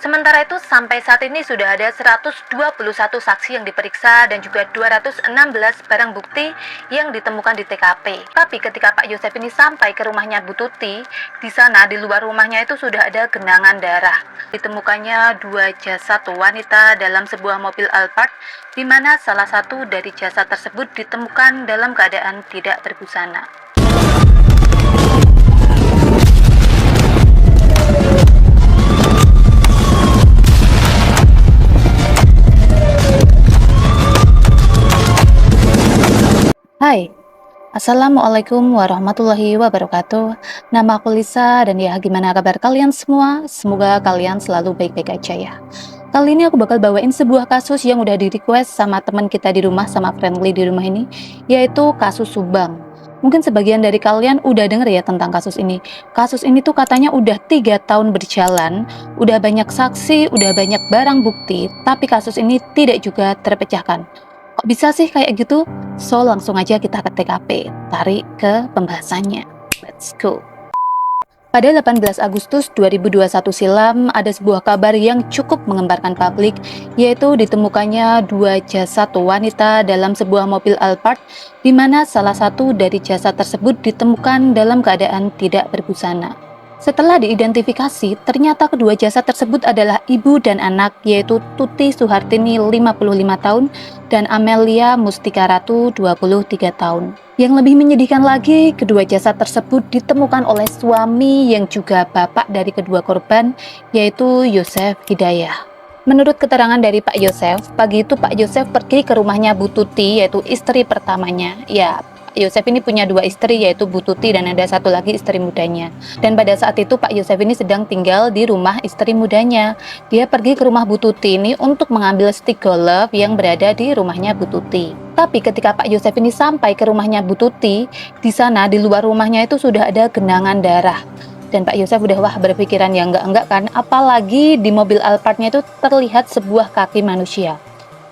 Sementara itu, sampai saat ini sudah ada 121 saksi yang diperiksa dan juga 216 barang bukti yang ditemukan di TKP. Tapi ketika Pak Yosef ini sampai ke rumahnya Bu Tuti, di sana di luar rumahnya itu sudah ada genangan darah. Ditemukannya 2 jasad wanita dalam sebuah mobil Alphard, di mana salah satu dari jasad tersebut ditemukan dalam keadaan tidak berbusana. Hai, Assalamualaikum warahmatullahi wabarakatuh. Nama aku Lisa dan ya gimana kabar kalian semua? Semoga kalian selalu baik-baik aja ya. Kali ini aku bakal bawain sebuah kasus yang udah di request sama teman kita di rumah, sama friendly di rumah ini, yaitu kasus Subang. Mungkin sebagian dari kalian udah denger ya tentang kasus ini. Kasus ini tuh katanya udah 3 tahun berjalan, udah banyak saksi, udah banyak barang bukti, tapi kasus ini tidak juga terpecahkan. Kok bisa sih kayak gitu? So, langsung aja kita ke TKP, tarik ke pembahasannya. Let's go. Pada 18 Agustus 2021 silam, ada sebuah kabar yang cukup mengembarkan publik, yaitu ditemukannya 2 jasad wanita dalam sebuah mobil Alphard, di mana salah satu dari jasad tersebut ditemukan dalam keadaan tidak berbusana. Setelah diidentifikasi, ternyata kedua jasad tersebut adalah ibu dan anak, yaitu Tuti Suhartini 55 tahun dan Amelia Mustika Ratu 23 tahun. Yang lebih menyedihkan lagi, kedua jasad tersebut ditemukan oleh suami yang juga bapak dari kedua korban, yaitu Yosef Hidayah. Menurut keterangan dari Pak Yosef, pagi itu Pak Yosef pergi ke rumahnya Bu Tuti, yaitu istri pertamanya. Ya, Yosef ini punya 2 istri, yaitu Bu Tuti dan ada satu lagi istri mudanya. Dan pada saat itu Pak Yosef ini sedang tinggal di rumah istri mudanya. Dia pergi ke rumah Bu Tuti ini untuk mengambil stick golf yang berada di rumahnya Bu Tuti. Tapi ketika Pak Yosef ini sampai ke rumahnya Bu Tuti, di sana di luar rumahnya itu sudah ada genangan darah. Dan Pak Yosef udah berpikiran ya enggak kan, apalagi di mobil Alphardnya itu terlihat sebuah kaki manusia.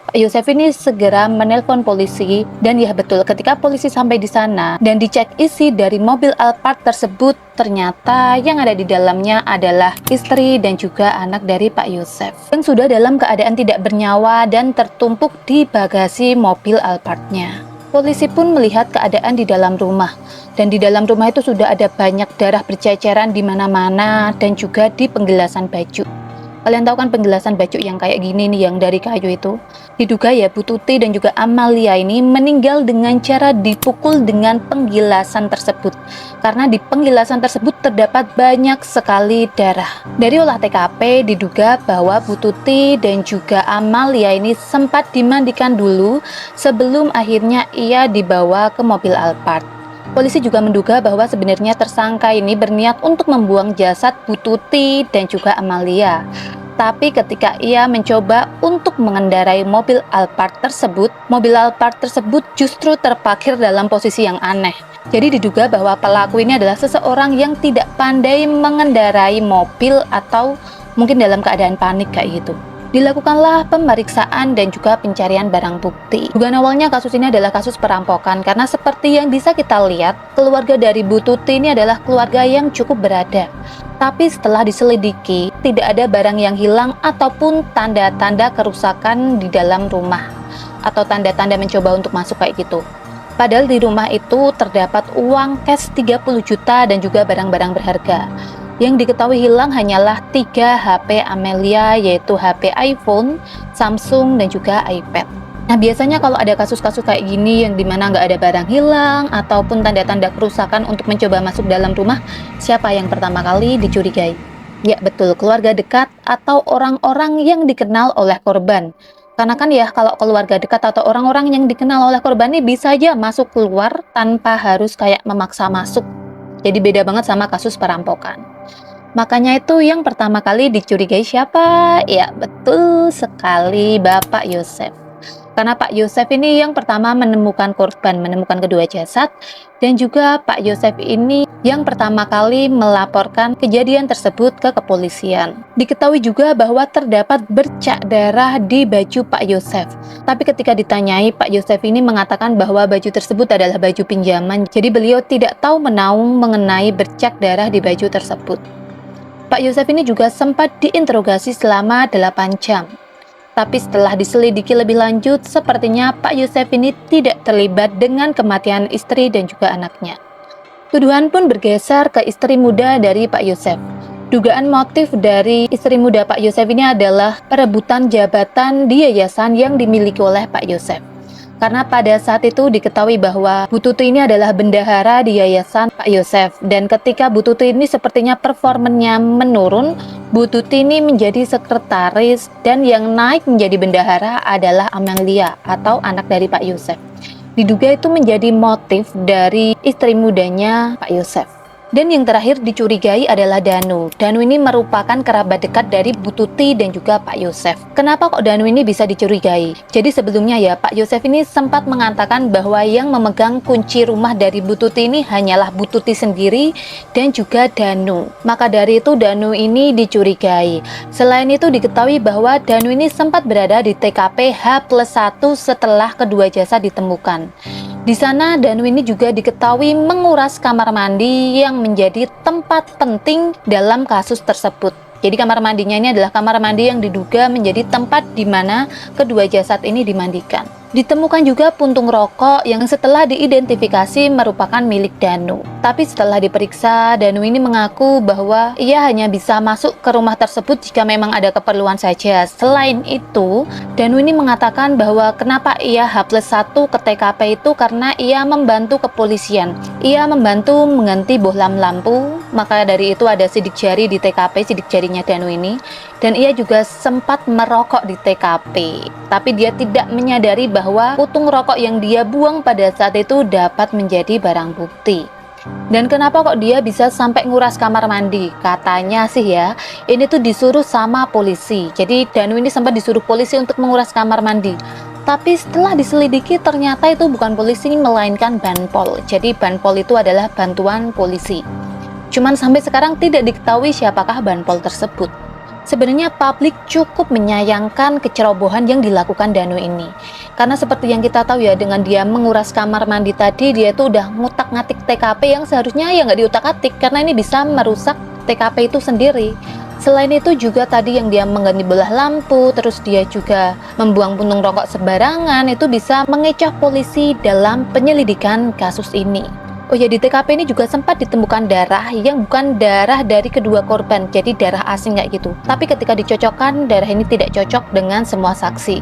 Pak Yosef ini segera menelpon polisi, dan ya betul, ketika polisi sampai di sana dan dicek isi dari mobil Alphard tersebut, ternyata yang ada di dalamnya adalah istri dan juga anak dari Pak Yosef yang sudah dalam keadaan tidak bernyawa dan tertumpuk di bagasi mobil Alphardnya. Polisi pun melihat keadaan di dalam rumah, dan di dalam rumah itu sudah ada banyak darah berceceran di mana-mana dan juga di penggelasan baju. Kalian tahu kan penggelasan baju yang kayak gini nih, yang dari kayu itu? Diduga ya Bu Tuti dan juga Amalia ini meninggal dengan cara dipukul dengan penggilasan tersebut. Karena di penggilasan tersebut terdapat banyak sekali darah. Dari olah TKP diduga bahwa Bu Tuti dan juga Amalia ini sempat dimandikan dulu sebelum akhirnya ia dibawa ke mobil Alphard. Polisi juga menduga bahwa sebenarnya tersangka ini berniat untuk membuang jasad Bu Tuti dan juga Amalia. Tapi ketika ia mencoba untuk mengendarai mobil Alphard tersebut justru terparkir dalam posisi yang aneh. Jadi diduga bahwa pelaku ini adalah seseorang yang tidak pandai mengendarai mobil atau mungkin dalam keadaan panik kayak gitu. Dilakukanlah pemeriksaan dan juga pencarian barang bukti. Dugaan awalnya kasus ini adalah kasus perampokan, karena seperti yang bisa kita lihat, keluarga dari Bu Tuti ini adalah keluarga yang cukup berada. Tapi setelah diselidiki, tidak ada barang yang hilang ataupun tanda-tanda kerusakan di dalam rumah atau tanda-tanda mencoba untuk masuk kayak gitu. Padahal di rumah itu terdapat uang cash 30 juta dan juga barang-barang berharga. Yang diketahui hilang hanyalah 3 HP Amelia, yaitu HP iPhone, Samsung, dan juga iPad. Nah, biasanya kalau ada kasus-kasus kayak gini yang dimana nggak ada barang hilang ataupun tanda-tanda kerusakan untuk mencoba masuk dalam rumah, siapa yang pertama kali dicurigai? Ya betul, keluarga dekat atau orang-orang yang dikenal oleh korban. Karena kan ya, kalau keluarga dekat atau orang-orang yang dikenal oleh korban ini bisa aja masuk keluar tanpa harus kayak memaksa masuk. Jadi beda banget sama kasus perampokan. Makanya itu yang pertama kali dicurigai siapa? Ya betul sekali Bapak Yosef. Karena Pak Yosef ini yang pertama menemukan korban, menemukan kedua jasad, dan juga Pak Yosef ini yang pertama kali melaporkan kejadian tersebut ke kepolisian. Diketahui juga bahwa terdapat bercak darah di baju Pak Yosef. Tapi ketika ditanyai, Pak Yosef ini mengatakan bahwa baju tersebut adalah baju pinjaman, jadi beliau tidak tahu menahu mengenai bercak darah di baju tersebut. Pak Yosef ini juga sempat diinterogasi selama 8 jam. Tapi setelah diselidiki lebih lanjut, sepertinya Pak Yosef ini tidak terlibat dengan kematian istri dan juga anaknya. Tuduhan pun bergeser ke istri muda dari Pak Yosef. Dugaan motif dari istri muda Pak Yosef ini adalah perebutan jabatan di yayasan yang dimiliki oleh Pak Yosef. Karena pada saat itu diketahui bahwa Bu Tuti ini adalah bendahara di yayasan Pak Yosef. Dan ketika Bu Tuti ini sepertinya performanya menurun, Bu Tuti ini menjadi sekretaris dan yang naik menjadi bendahara adalah Amelia atau anak dari Pak Yosef. Diduga itu menjadi motif dari istri mudanya Pak Yosef. Dan yang terakhir dicurigai adalah Danu. Danu ini merupakan kerabat dekat dari Bu Tuti dan juga Pak Yosef. Kenapa kok Danu ini bisa dicurigai? Jadi sebelumnya ya, Pak Yosef ini sempat mengatakan bahwa yang memegang kunci rumah dari Bu Tuti ini hanyalah Bu Tuti sendiri dan juga Danu. Maka dari itu Danu ini dicurigai. Selain itu diketahui bahwa Danu ini sempat berada di TKP H+1 setelah kedua jasad ditemukan. Di sana Danu ini juga diketahui menguras kamar mandi yang menjadi tempat penting dalam kasus tersebut. Jadi kamar mandinya ini adalah kamar mandi yang diduga menjadi tempat di mana kedua jasad ini dimandikan. Ditemukan juga puntung rokok yang setelah diidentifikasi merupakan milik Danu. Tapi setelah diperiksa, Danu ini mengaku bahwa ia hanya bisa masuk ke rumah tersebut jika memang ada keperluan saja. Selain itu, Danu ini mengatakan bahwa kenapa ia H+1 ke TKP itu karena ia membantu kepolisian. Ia membantu mengganti bohlam lampu, maka dari itu ada sidik jari di TKP, sidik jarinya Danu ini. Dan ia juga sempat merokok di TKP. Tapi dia tidak menyadari bahwa putung rokok yang dia buang pada saat itu dapat menjadi barang bukti. Dan kenapa kok dia bisa sampai nguras kamar mandi? Katanya sih ya, ini tuh disuruh sama polisi. Jadi Danu ini sempat disuruh polisi untuk menguras kamar mandi. Tapi setelah diselidiki ternyata itu bukan polisi melainkan Banpol. Jadi Banpol itu adalah bantuan polisi. Cuman sampai sekarang tidak diketahui siapakah Banpol tersebut. Sebenarnya publik cukup menyayangkan kecerobohan yang dilakukan Danu ini. Karena seperti yang kita tahu ya, dengan dia menguras kamar mandi tadi, dia itu udah ngutak-ngatik TKP yang seharusnya ya nggak diutak-atik, karena ini bisa merusak TKP itu sendiri. Selain itu juga tadi yang dia mengganti bola lampu, terus dia juga membuang puntung rokok sembarangan, itu bisa mengecoh polisi dalam penyelidikan kasus ini. Oh ya, di TKP ini juga sempat ditemukan darah yang bukan darah dari kedua korban, jadi darah asing kayak gitu. Tapi ketika dicocokkan, darah ini tidak cocok dengan semua saksi.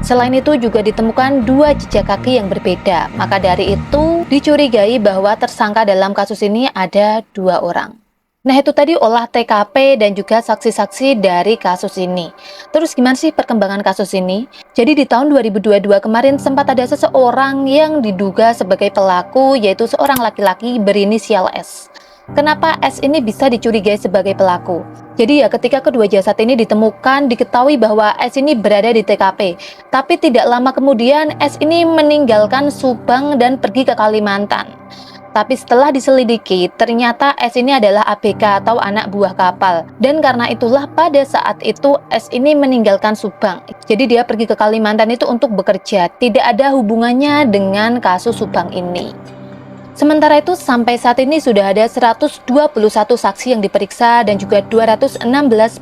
Selain itu juga ditemukan 2 jejak kaki yang berbeda. Maka dari itu dicurigai bahwa tersangka dalam kasus ini ada 2 orang. Nah itu tadi olah TKP dan juga saksi-saksi dari kasus ini. Terus gimana sih perkembangan kasus ini? Jadi di tahun 2022 kemarin sempat ada seseorang yang diduga sebagai pelaku, yaitu seorang laki-laki berinisial S. Kenapa S ini bisa dicurigai sebagai pelaku? Jadi ya ketika kedua jasad ini ditemukan, diketahui bahwa S ini berada di TKP. Tapi tidak lama kemudian S ini meninggalkan Subang dan pergi ke Kalimantan. Tapi setelah diselidiki, ternyata S ini adalah ABK atau anak buah kapal. Dan karena itulah pada saat itu S ini meninggalkan Subang. Jadi dia pergi ke Kalimantan itu untuk bekerja. Tidak ada hubungannya dengan kasus Subang ini. Sementara itu sampai saat ini sudah ada 121 saksi yang diperiksa dan juga 216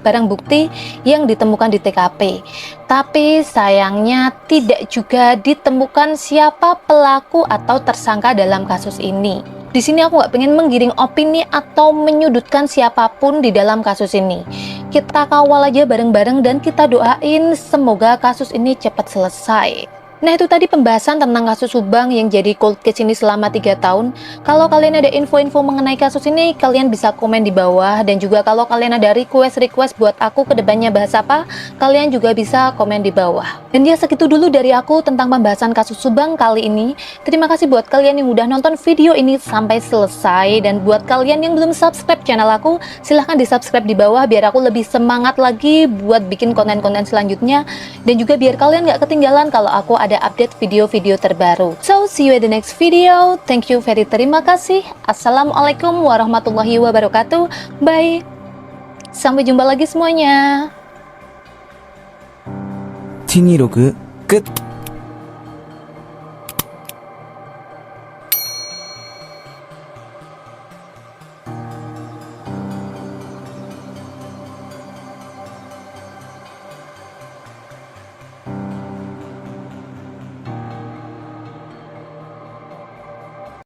barang bukti yang ditemukan di TKP. Tapi sayangnya tidak juga ditemukan siapa pelaku atau tersangka dalam kasus ini. Di sini aku nggak pengen menggiring opini atau menyudutkan siapapun di dalam kasus ini. Kita kawal aja bareng-bareng dan kita doain semoga kasus ini cepat selesai. Nah itu tadi pembahasan tentang kasus Subang yang jadi cold case ini selama 3 tahun. Kalau kalian ada info-info mengenai kasus ini, kalian bisa komen di bawah. Dan juga kalau kalian ada request buat aku ke depannya bahas apa, kalian juga bisa komen di bawah. Dan ya segitu dulu dari aku tentang pembahasan kasus Subang kali ini. Terima kasih buat kalian yang udah nonton video ini sampai selesai. Dan buat kalian yang belum subscribe channel aku, silahkan di subscribe di bawah biar aku lebih semangat lagi buat bikin konten-konten selanjutnya. Dan juga biar kalian gak ketinggalan kalau aku ada update video-video terbaru. So, see you in the next video. Thank you very terima kasih. Assalamualaikum warahmatullahi wabarakatuh. Bye. Sampai jumpa lagi semuanya. 126 끝